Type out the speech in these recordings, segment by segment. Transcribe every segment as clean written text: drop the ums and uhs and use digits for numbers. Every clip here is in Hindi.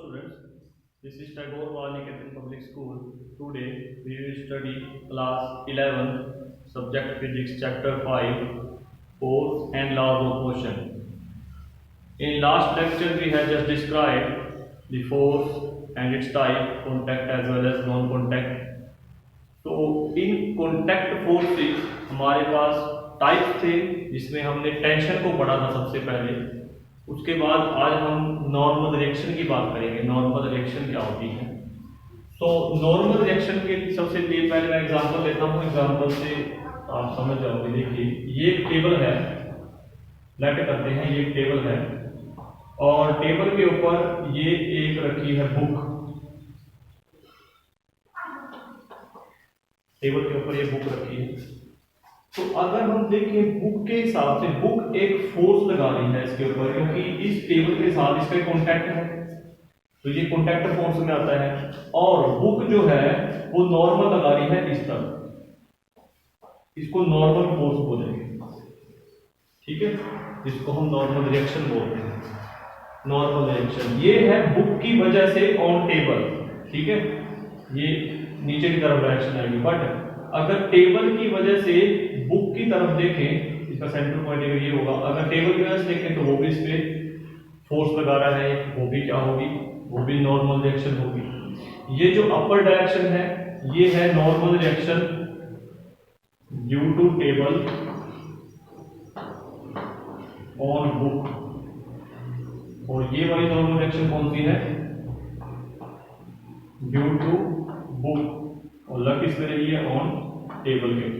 students, this is Tagore Valiketan Public School. Today we will study class 11, subject physics, chapter 5, force and laws of motion. In last lecture we have just described the force and its type, contact as well as non-contact. तो इन कॉन्टैक्ट फोर्सेस हमारे पास टाइप्स थे, जिसमें हमने टेंशन को पढ़ा था सबसे पहले। उसके बाद आज हम नॉर्मल रिएक्शन की बात करेंगे। नॉर्मल रिएक्शन क्या होती है? तो नॉर्मल रिएक्शन के सबसे पहले मैं एग्जांपल लेता हूँ। एग्जांपल से आप समझ जाओगे। देखिए, ये एक टेबल है, लेट करते हैं ये एक टेबल है और टेबल के ऊपर ये एक रखी है बुक। टेबल के ऊपर ये बुक रखी है। तो अगर हम देखें बुक के हिसाब से, बुक एक फोर्स लगा रही है इसके ऊपर, क्योंकि इस टेबल के साथ इसका कॉन्टैक्ट है, तो ये कॉन्टैक्ट फोर्स में आता है। और बुक जो है वो नॉर्मल लगा रही है इस तरफ, इसको नॉर्मल फोर्स बोलेंगे, ठीक है, जिसको हम नॉर्मल रिएक्शन बोलते हैं। नॉर्मल रिएक्शन ये है बुक की वजह से ऑन टेबल, ठीक है, ये नीचे की तरफ डायरेक्शन आएगी। बट अगर टेबल की वजह से बुक की तरफ देखें, इसका सेंट्रल पॉइंट ये होगा। अगर टेबल की वजह से देखें तो वो भी इस पे फोर्स लगा रहा है, वो भी क्या होगी, वो भी नॉर्मल रिएक्शन होगी। ये जो अपर डायरेक्शन है ये है normal reaction due to table on book, और ये वाली नॉर्मल रिएक्शन कौन सी है? ड्यू टू बुक, और लग किस में रही है? ऑन टेबल के।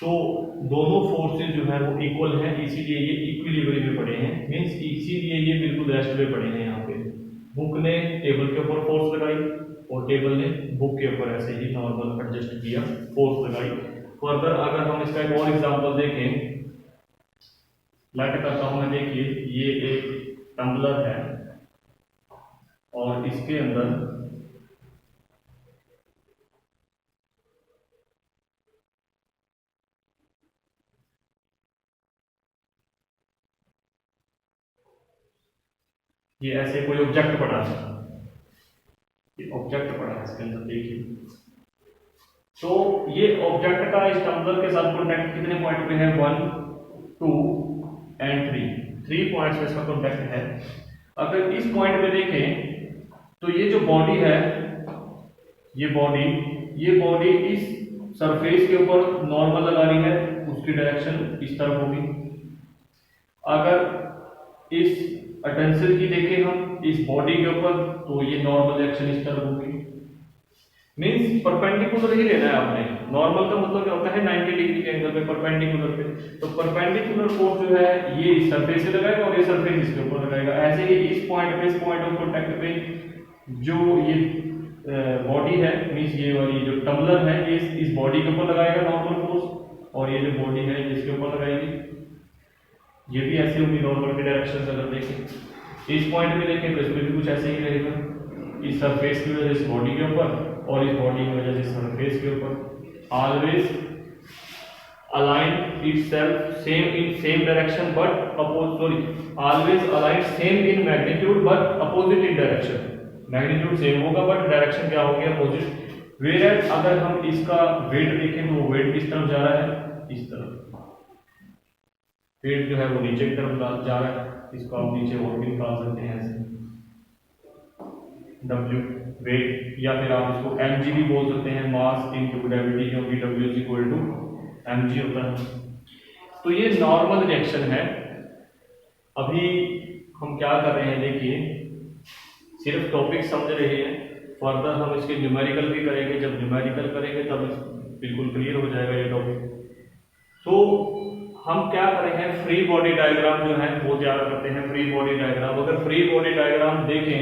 तो दोनों फोर्सेस जो है वो इक्वल है, इसीलिए ये इक्विलिब्रियम में पड़े हैं। मींस इसीलिए ये बिल्कुल रेस्ट में पड़े हैं। यहाँ पे बुक ने टेबल के ऊपर फोर्स लगाई और टेबल ने बुक के ऊपर ऐसे ही नॉर्मल एडजस्ट किया, फोर्स लगाई। फर्दर अगर हम इसका एक और एग्जांपल देखें, लेट करता हूं मैं। देखिए, ये एक टम्बलर है और इसके अंदर ये ऐसे कोई ऑब्जेक्ट पड़ा है, ये ऑब्जेक्ट पड़ा है इसके अंदर। देखिए, तो ये ऑब्जेक्ट का इस टम्बलर के साथ कॉन्टैक्ट कितने पॉइंट पे है? 1, 2 एंड 3 पॉइंट्स पे इसका कॉन्टैक्ट है। अगर इस पॉइंट पे देखें तो ये जो बॉडी है, ये बॉडी इस सरफेस के ऊपर नॉर्मल लगा रही है, उसकी डायरेक्शन इस तरफ होगी। अगर इस अटेंसिल की देखें हम इस बॉडी के ऊपर, तो ये नॉर्मल रिएक्शन इस तरफ होगी। मींस परपेंडिकुलर ही लेना है आपने। नॉर्मल का मतलब क्या होता है? 90 डिग्री के एंगल पे, परपेंडिकुलर पे। तो परपेंडिकुलर फोर्स जो है ये इस सरफेस से लगाएगा और ये सरफेस इसके ऊपर लगाएगा। ऐसे ही इस पॉइंट पे, इस पॉइंट ऑफ कांटेक्ट पे जो ये बॉडी है, मींस ये वाली जो टम्बलर है, ये इस बॉडी के ऊपर लगाएगा नॉर्मल फोर्स, और ये जो बॉडी है इसके ऊपर लगाएगी। ये भी ऐसे होगी नॉर्मल की डायरेक्शन से। अगर देखें इस पॉइंट पे देखें तो इसमें भी कुछ ऐसे ही रहेगा, इस सरफेस की वजह से इस बॉडी के ऊपर और इस बॉडी की वजह से इस सरफेस के ऊपर। Always align itself same in same direction but always align same in magnitude but opposite in direction. Magnitude same होगा बट डायरेक्शन क्या होगी? अपोजिट। वेयर अगर हम इसका वेट देखें तो वेट किस तरफ जा रहा है? इस तरफ। वेट जो है वो नीचे की तरफ जा रहा है। इसको आप नीचे और भी निकाल सकते हैं ऐसे, W वेट, या फिर आप इसको mg भी बोल सकते हैं, मास इनटू ग्रेविटी, क्योंकि W is equal to mg होता है। तो ये नॉर्मल रिएक्शन है। अभी हम क्या कर रहे हैं? देखिए, सिर्फ टॉपिक समझ रहे हैं। फर्दर हम इसके न्यूमेरिकल भी करेंगे। जब न्यूमेरिकल करेंगे तब बिल्कुल क्लियर हो जाएगा ये टॉपिक। तो हम क्या करेंगे? फ्री बॉडी डायग्राम जो है वो तैयार करते हैं। फ्री बॉडी डायग्राम, अगर फ्री बॉडी डायग्राम देखें,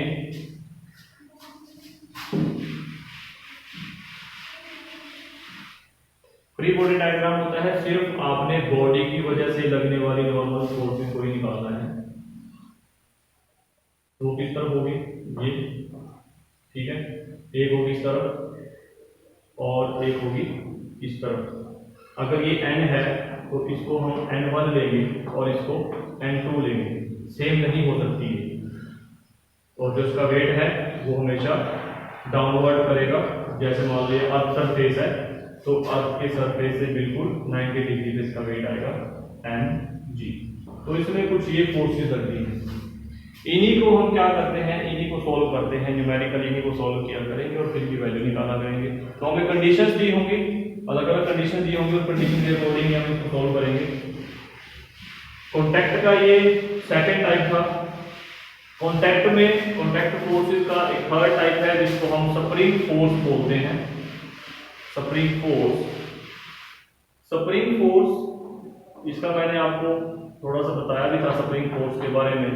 फ्री बॉडी डायग्राम होता है सिर्फ आपने बॉडी की वजह से लगने वाली नॉर्मल फोर्स में कोई निकालना है। तो किस तरफ होगी? ये, ठीक है, एक होगी इस तरफ और एक होगी इस तरफ। अगर ये n है तो इसको हम n1 लेंगे और इसको n2 लेंगे। सेम नहीं हो सकती है। और जो इसका वेट है वो हमेशा डाउनवर्ड करेगा। जैसे मान लीजिए अर्थ सरफेस है तो अर्थ के सरफेस से बिल्कुल 90 डिग्री पे इसका वेट आएगा mg। तो इसमें कुछ ये फोर्सेस लगती हैं, इन्हीं को हम क्या करते हैं, इन्हीं को सॉल्व करते हैं न्यूमेरिकली, इन्हीं को सॉल्व किया करेंगे और फिर की वैल्यू निकाला करेंगे। तो हमें कंडीशंस दी होंगी, अलग अलग कंडीशन दी होंगी और कंडीशन के अकॉर्डिंग हम इसको सॉल्व करेंगे। कॉन्टैक्ट का ये सेकंड टाइप था। कॉन्टैक्ट में कॉन्टैक्ट फोर्सेस का एक थर्ड टाइप है जिसको हम स्प्रिंग फोर्स बोलते हैं। स्प्रिंग फोर्स, स्प्रिंग फोर्स इसका मैंने आपको थोड़ा सा बताया भी था स्प्रिंग फोर्स के बारे में,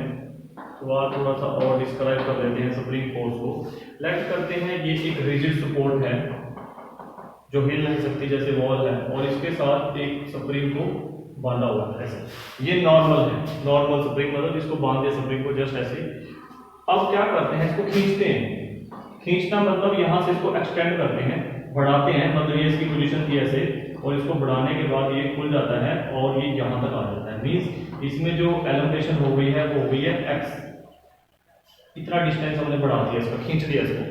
तो आज थोड़ा सा और डिस्क्राइब कर देते हैं स्प्रिंग फोर्स को। लेट करते हैं ये एक रिजिड सपोर्ट है जो हिल नहीं सकती जैसे वॉल है, और इसके साथ एक स्प्रिंग को बांधा हुआ है ऐसे। ये नॉर्मल है, नॉर्मल स्प्रिंग मतलब इसको बांध दिया स्प्रिंग को जस्ट ऐसे। अब क्या करते हैं, इसको खींचते हैं। खींचना मतलब यहाँ से इसको एक्सटेंड करते हैं, बढ़ाते हैं, मतलब ये इसकी पोजीशन थी ऐसे, और इसको बढ़ाने के बाद ये खुल जाता है और ये यहाँ तक आ जाता है। मींस इसमें जो एलोमेशन हो गई है वो हो गई है x। इतना डिस्टेंस हमने बढ़ा दिया, इसका खींच दिया इसको।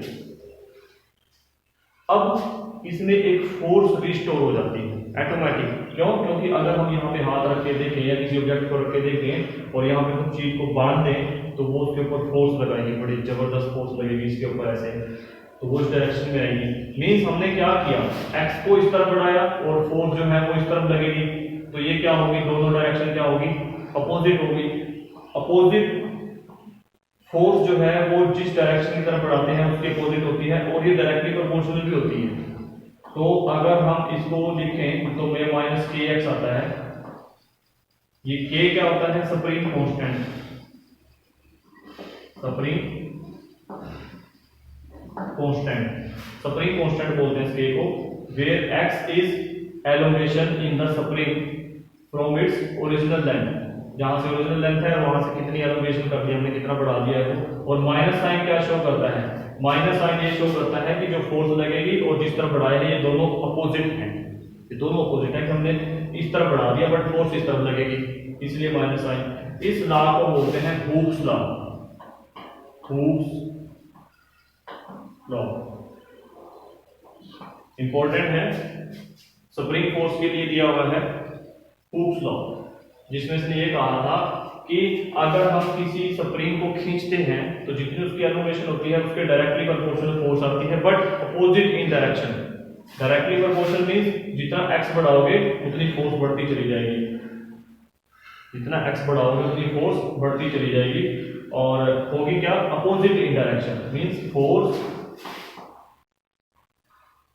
अब इसमें एक फोर्स रिस्टोर हो जाती है ऑटोमेटिक। क्यों? क्योंकि अगर हम यहाँ पे हाथ रख के देखें या किसी ऑब्जेक्ट को रख के देखें और यहाँ पे हम चीज को बांध दें तो वो उसके ऊपर फोर्स लगाएगी, बड़ी जबरदस्त फोर्स लगेगी इसके ऊपर ऐसे, तो वो इस डायरेक्शन में आएगी। मीन्स हमने क्या किया, एक्स को इस तरफ बढ़ाया और फोर्स जो है वो इस तरफ लगेगी, तो ये क्या होगी, दोनों डायरेक्शन क्या होगी, अपोजिट होगी। अपोजिट फोर्स जो है वो जिस डायरेक्शन की तरफ बढ़ाते हैं उसकी अपोजिट होती है और ये डायरेक्टली प्रोपोर्शनल भी होती है। तो अगर हम इसको लिखें तो ये माइनस के एक्स आता है। ये के क्या होता है, spring constant, spring constant, spring constant बोलते हैं इसके को, where x is elongation in the spring from its original length. जहां से ओरिजिनल लेंथ है वहां से कितनी एलोमेशन कर दी हमने, कितना बढ़ा दिया है वो। और माइनस साइन क्या शो करता है, माइनस साइन ये शो करता है कि जो फोर्स लगेगी और जिस तरफ बढ़ाया है ये दोनों अपोजिट हैं, ये दोनों अपोजिट हैं। हमने इस तरफ बढ़ा दिया बट फोर्स इस तरफ लगेगी, इसलिए माइनस साइन। इस लॉ को बोलते हैं Hooke's law, Hooke's law important है, स्प्रिंग फोर्स के लिए दिया हुआ है हुक्स लॉ, जिसमें इसने ये कहा था कि अगर हम किसी स्प्रिंग को खींचते हैं तो जितनी उसकी एलोमेशन होती है उसके डायरेक्टली प्रोपोर्शनल फोर्स आती है, but opposite in direction. Directly proportional means जितना एक्स बढ़ाओगे उतनी फोर्स बढ़ती चली जाएगी, जितना एक्स बढ़ाओगे उतनी फोर्स बढ़ती चली जाएगी, और होगी क्या, opposite in direction. Means force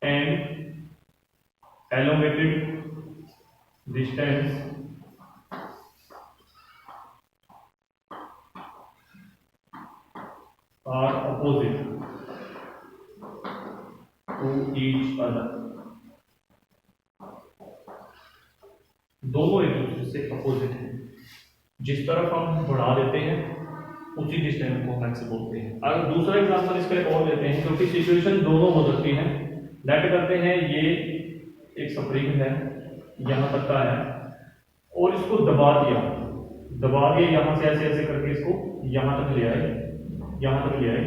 and elongated distance are opposite to each other। दोनों एक दूसरे से अपोजिट हैं, जिस तरफ हम बढ़ा देते हैं उसी डिस्टेंस को हम एक्स बोलते हैं। अगर दूसरा एग्जांपल इसका एक और लेते हैं, क्योंकि सिचुएशन दोनों हो सकती है। लेट करते हैं ये एक स्प्रिंग है, यहाँ तक का है, और इसको दबा दिया यहाँ से ऐसे ऐसे करके इसको यहाँ तक ले आए, यहाँ तक ले आए,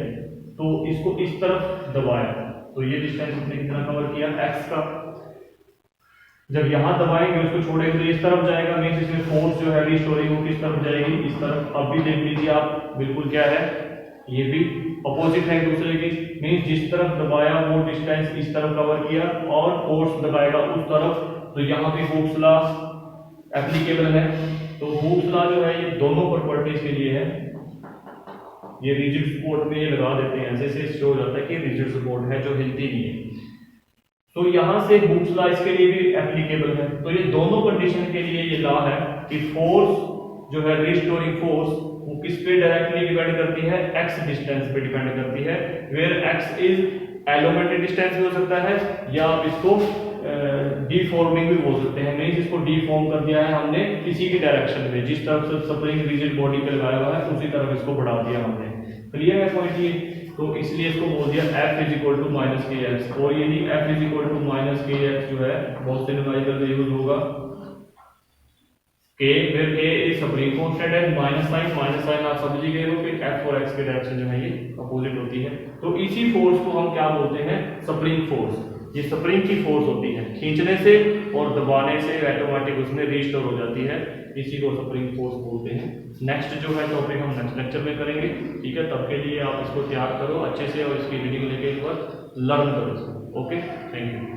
तो इसको इस तरफ दबाया तो ये डिस्टेंस हमने कितना कवर किया, x का। जब यहाँ दबाएंगे उसको छोड़ेंगे तो इस तरफ जाएगा, मींस इसमें फोर्स जो है रिस्टोरिंग वो किस तरफ जाएगी, इस तरफ। अब भी देख लीजिए आप, बिल्कुल क्या है, ये भी अपोजिट है एक दूसरे की। मींस जिस तरफ दबाया वो डिस्टेंस इस तरफ कवर किया और फोर्स दबाएगा उस तरफ, तो यहाँ पे हुक्स लॉ एप्लीकेबल है। तो हुक्स लॉ जो है ये दोनों प्रॉपर्टीज के लिए है। ये रिजिड सपोर्ट में ये लगा देते हैं, ऐसे से शो हो जाता है कि रिजिड सपोर्ट है जो हिलती नहीं है। तो यहां से हुक्स लॉ इसके लिए भी एप्लीकेबल है। तो ये दोनों कंडीशन के लिए ये लॉ है कि फोर्स जो है रिस्टोरिंग फोर्स वो किस पे डायरेक्टली डिपेंड करती है, एक्स डिस्टेंस पे डिपेंड करती है, वेयर एक्स इज एलोमेटेड डिस्टेंस भी हो सकता है या आप इसको डीफॉर्मिंग भी बोल सकते हैं। मींस इसको डीफॉर्म कर दिया है हमने किसी की डायरेक्शन में, जिस तरफ से स्प्रिंग रिजिड बॉडी पे लगाया हुआ है उसी तरफ इसको बढ़ा दिया हमने। क्लियर है पॉइंट ये? तो इसलिए इसको बोल दिया F is equal to minus K X. और यदि F is equal to minus K X जो है बहुत से न्यूमेरिकल में यूज होगा, के फिर ए इज सप्रीम कांस्टेंट है, माइनस साइन आप समझ ही गए हो कि एफ और एक्स की डायरेक्शन जो है ये अपोजिट होती है। तो इसी फोर्स को हम क्या बोलते हैं, स्प्रिंग फोर्स। ये स्प्रिंग की फोर्स होती है, खींचने से और दबाने से ऑटोमेटिक उसमें रिस्टोर हो जाती है, इसी को स्प्रिंग फोर्स बोलते हैं। नेक्स्ट जो है टॉपिक हम नेक्स्ट लेक्चर में करेंगे, ठीक है। तब के लिए आप इसको तैयार करो अच्छे से और इसकी रीडिंग लेके एक बार लर्न करो। Okay, thank you.